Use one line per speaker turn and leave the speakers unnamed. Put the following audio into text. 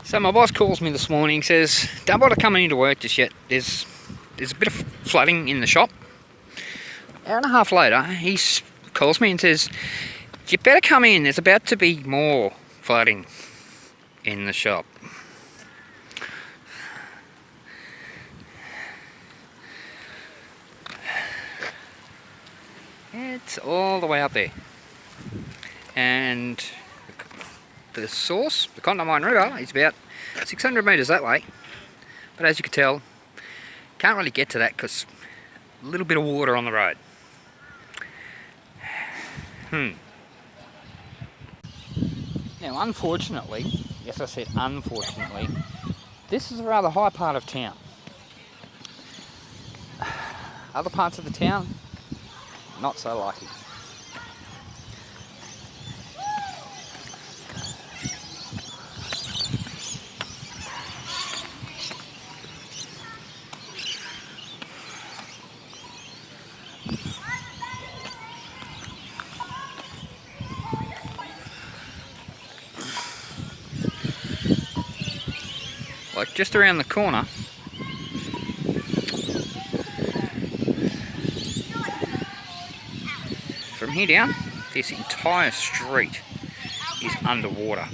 So my boss calls me this morning, says, don't bother coming into work just yet. There's a bit of flooding in the shop. An hour and a half later, he calls me and says, you better come in, there's about to be more flooding in the shop. It's all the way up there. And the source, the Condamine River, is about 600 metres that way. But as you can tell, can't really get to that because a little bit of water on the road. Now unfortunately, yes I said unfortunately, this is a rather high part of town. Other parts of the town, not so lucky. Like just around the corner, from here down, this entire street is underwater.